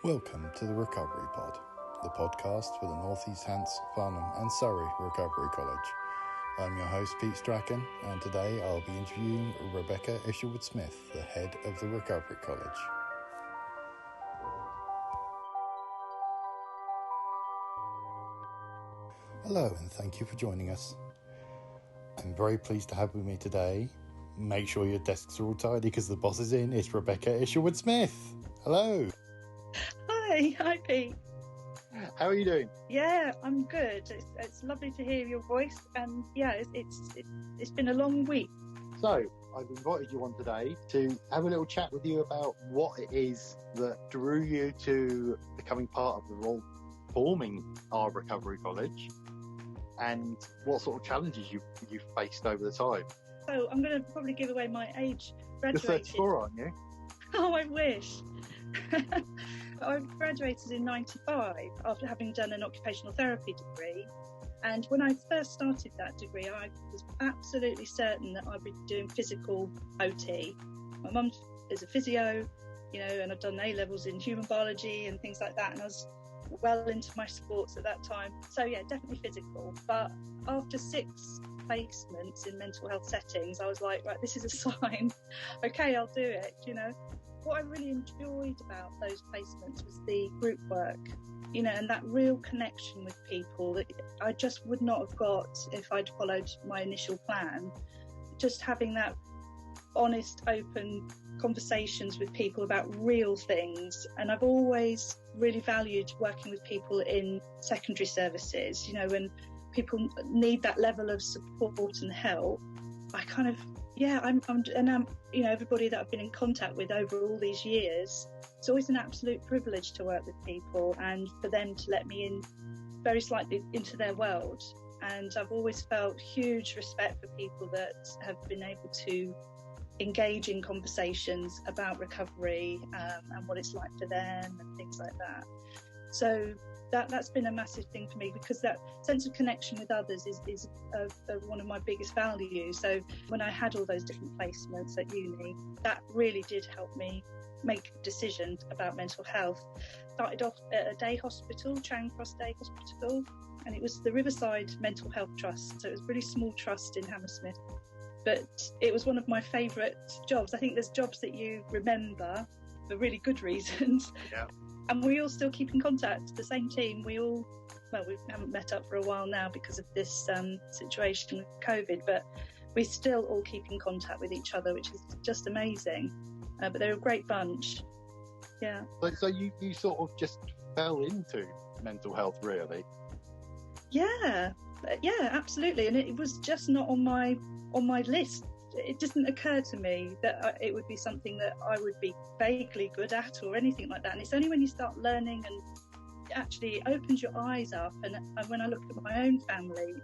Welcome to the Recovery Pod, the podcast for the North East Hants, Farnham and Surrey Recovery College. I'm your host Pete Strachan, and today I'll be interviewing Rebecca Isherwood-Smith, the head of the Recovery College. Hello and thank you for joining us. I'm very pleased to have with me today. Make sure your desks are all tidy because the boss is in. It's Rebecca Isherwood-Smith. Hello. Hi Pete. How are you doing? Yeah, I'm good. It's lovely to hear your voice, and yeah, it's been a long week. So I've invited you on today to have a little chat with you about what it is that drew you to becoming part of the role forming our recovery college, and what sort of challenges you've faced over the time. So I'm going to probably give away my age. You're 34, aren't you? Oh, I wish. I graduated in 95 after having done an occupational therapy degree. And when I first started that degree, I was absolutely certain that I'd be doing physical OT. My mum is a physio, and I'd done A-levels in human biology and things like that. And I was well into my sports at that time. So yeah, definitely physical. But after 6 placements in mental health settings, I was like, right, this is a sign. Okay, I'll do it, What I really enjoyed about those placements was the group work, and that real connection with people that I just would not have got if I'd followed my initial plan. Just having that honest, open conversations with people about real things. And I've always really valued working with people in secondary services, when people need that level of support and help. Everybody that I've been in contact with over all these years, it's always an absolute privilege to work with people and for them to let me in very slightly into their world. And I've always felt huge respect for people that have been able to engage in conversations about recovery and what it's like for them and things like that. So that's been a massive thing for me, because that sense of connection with others is one of my biggest values. So when I had all those different placements at uni, that really did help me make decisions about mental health. Started off at a day hospital, Charing Cross Day Hospital, and it was the Riverside Mental Health Trust. So it was a really small trust in Hammersmith. But it was one of my favourite jobs. I think there's jobs that you remember for really good reasons. Yeah. And we all still keep in contact, the same team. We haven't met up for a while now because of this situation with COVID, but we still all keep in contact with each other, which is just amazing. But they're a great bunch. Yeah. So you sort of just fell into mental health, really? Yeah, absolutely. And it was just not on my list. It didn't occur to me that it would be something that I would be vaguely good at or anything like that. And it's only when you start learning and it actually opens your eyes up. And when I look at my own family,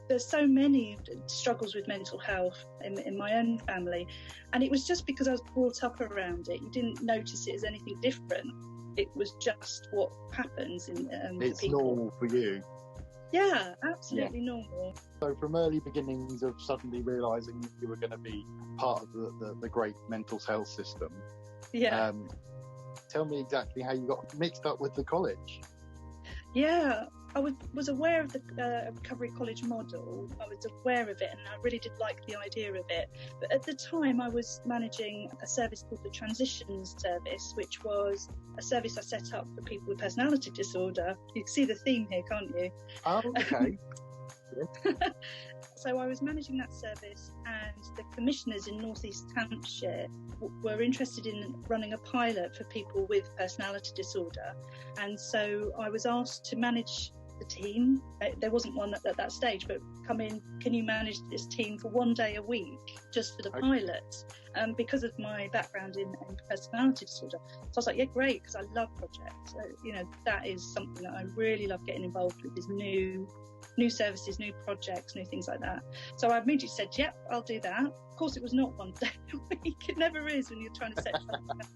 there's so many struggles with mental health in my own family. And it was just because I was brought up around it. You didn't notice it as anything different. It was just what happens in it's people. Normal for you. Yeah, absolutely normal. So from early beginnings of suddenly realising you were going to be part of the great mental health system, tell me exactly how you got mixed up with the college. Yeah, I was aware of the recovery college model. I was aware of it, and I really did like the idea of it. But at the time, I was managing a service called the Transitions Service, which was a service I set up for people with personality disorder. You can see the theme here, can't you? Oh, okay. So I was managing that service, and the commissioners in North East Hampshire were interested in running a pilot for people with personality disorder. And so I was asked to manage the team. There wasn't one at that stage, but come in, can you manage this team for one day a week just for the pilot? Because of my background in personality disorder. So I was like, yeah, great, because I love projects. That is something that I really love getting involved with, is new services, new projects, new things like that. So I immediately said, yep, I'll do that. Of course, it was not one day a week. It never is when you're trying to set something up.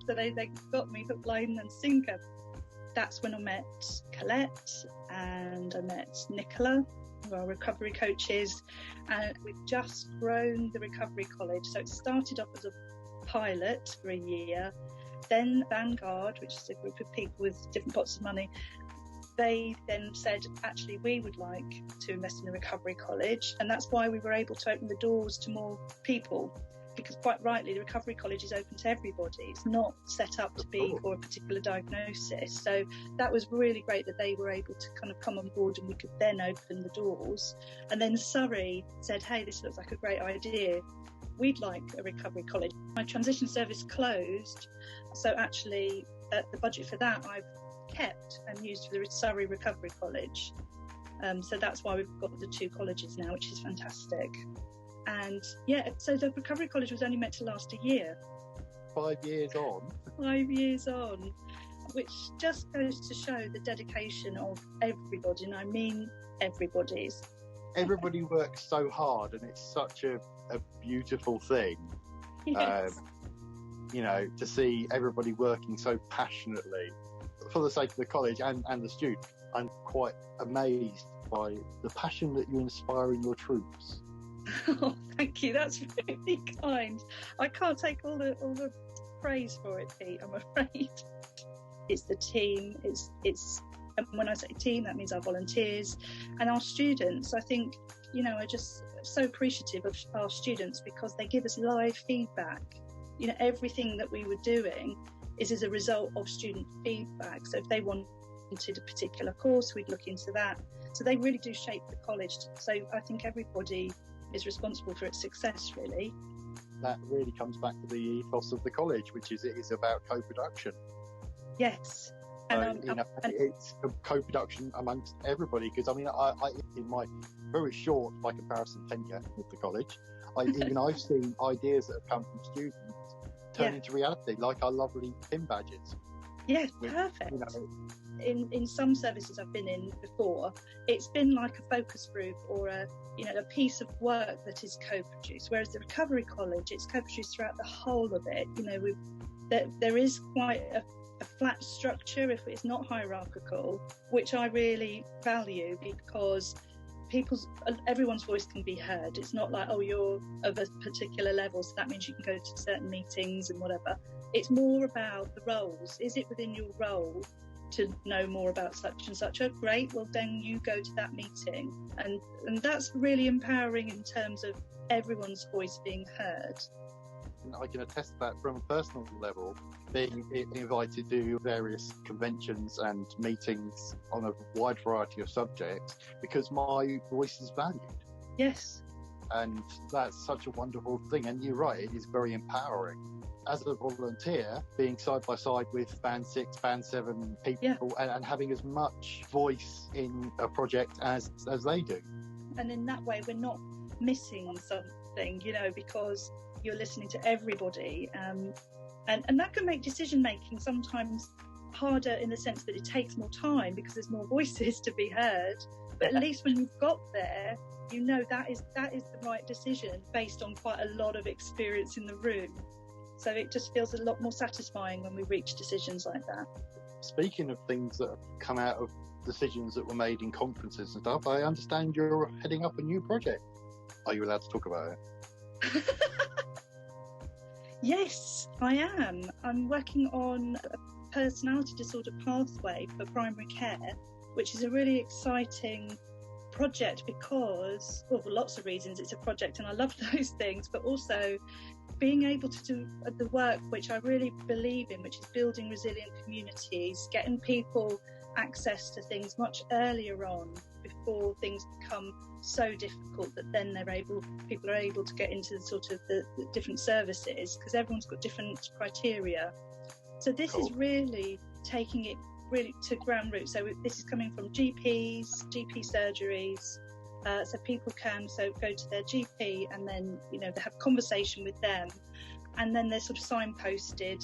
So they got me hook, line and sinker. That's when I met Colette and I met Nicola, who are recovery coaches, and we've just grown the recovery college. So it started off as a pilot for a year, Then Vanguard, which is a group of people with different pots of money, they then said, actually, we would like to invest in a recovery college. And that's why we were able to open the doors to more people, because quite rightly, the recovery college is open to everybody. It's not set up to be for a particular diagnosis. So that was really great that they were able to kind of come on board, and we could then open the doors. And then Surrey said, hey, this looks like a great idea. We'd like a recovery college. My transition service closed. So actually, the budget for that I've kept and used for the Surrey Recovery College. So that's why we've got the 2 colleges now, which is fantastic. And yeah, so the Recovery College was only meant to last a year. 5 years on. 5 years on, which just goes to show the dedication of everybody, and I mean everybody's. Everybody works so hard, and it's such a beautiful thing. Yes. To see everybody working so passionately for the sake of the college and the student. I'm quite amazed by the passion that you inspire in your troops. Oh, thank you. That's really kind. I can't take all the praise for it, Pete, I'm afraid. It's the team. And when I say team, that means our volunteers and our students. I think, are just so appreciative of our students, because they give us live feedback. Everything that we were doing is as a result of student feedback. So if they wanted a particular course, we'd look into that. So they really do shape the college. So I think everybody is responsible for its success, really. That really comes back to the ethos of the college, which is it is about co-production. Yes. It's a co-production amongst everybody, because I in my very short, by comparison, tenure with the college, I've seen ideas that have come from students turn into reality, like our lovely pin badges. Yes, perfect. In some services I've been in before, it's been like a focus group or a piece of work that is co-produced, whereas the Recovery College, it's co-produced throughout the whole of it. There is quite a flat structure, if it's not hierarchical, which I really value, because everyone's voice can be heard. It's not like, oh, you're of a particular level, so that means you can go to certain meetings and whatever. It's more about the roles. Is it within your role to know more about such and such? Oh, great, well then you go to that meeting. And that's really empowering in terms of everyone's voice being heard. I can attest to that from a personal level, being invited to various conventions and meetings on a wide variety of subjects, because my voice is valued. Yes. And that's such a wonderful thing. And you're right, it is very empowering. As a volunteer, being side by side with Band 6, Band 7 people, and having as much voice in a project as they do. And in that way, we're not missing something, because you're listening to everybody. And that can make decision making sometimes harder, in the sense that it takes more time because there's more voices to be heard. But at least when you've got there, that is the right decision based on quite a lot of experience in the room. So it just feels a lot more satisfying when we reach decisions like that. Speaking of things that have come out of decisions that were made in conferences and stuff, I understand you're heading up a new project. Are you allowed to talk about it? Yes, I am. I'm working on a personality disorder pathway for primary care, which is a really exciting project because, well, for lots of reasons, it's a project and I love those things, but also being able to do the work which I really believe in, which is building resilient communities, getting people access to things much earlier on before things become so difficult that then people are able to get into the different services, because everyone's got different criteria. So this is really taking it really to ground roots. So this is coming from GP surgeries. So people can go to their GP and then, they have a conversation with them, and then they're sort of signposted.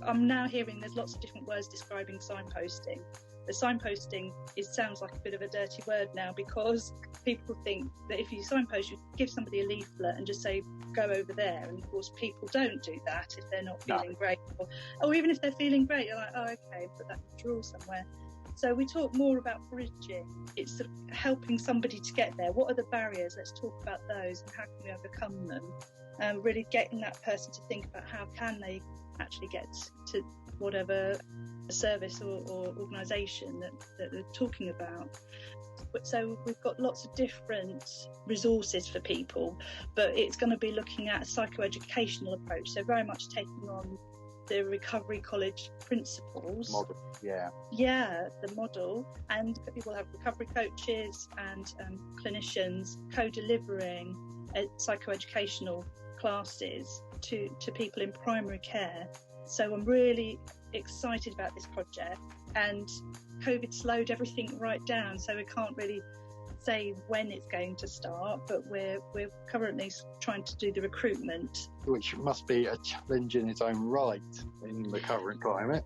I'm now hearing there's lots of different words describing signposting. The signposting sounds like a bit of a dirty word now, because people think that if you signpost, you give somebody a leaflet and just say, go over there. And of course, people don't do that if they're not feeling great. Or even if they're feeling great, you're like, oh, okay, put that in the drawer somewhere. So we talk more about bridging. It's sort of helping somebody to get there. What are the barriers? Let's talk about those and how can we overcome them? Really getting that person to think about how can they actually get to whatever service or organisation that they're talking about. So we've got lots of different resources for people, but it's going to be looking at a psychoeducational approach, so very much taking on the Recovery College principles. Model, yeah. Yeah, the model. And we'll have recovery coaches and clinicians co-delivering psychoeducational classes to people in primary care. So I'm really excited about this project, and COVID slowed everything right down, so we can't really say when it's going to start, but we're currently trying to do the recruitment. Which must be a challenge in its own right in the current climate.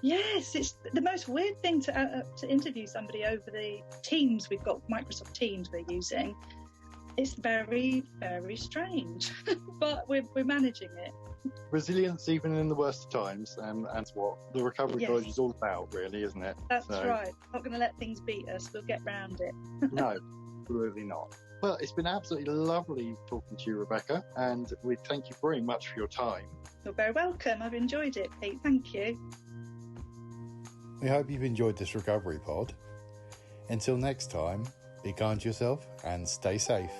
Yes, it's the most weird thing to interview somebody over the Teams. We've got Microsoft Teams we're using. It's very, very strange, but we're managing it. Resilience even in the worst of times, and that's what the Recovery Yes. College is all about, really, isn't it? That's right. Not going to let things beat us. We'll get round it. No, absolutely not. Well, it's been absolutely lovely talking to you, Rebecca, and we thank you very much for your time. You're very welcome. I've enjoyed it, Pete. Thank you. We hope you've enjoyed this recovery pod. Until next time, be kind to yourself and stay safe.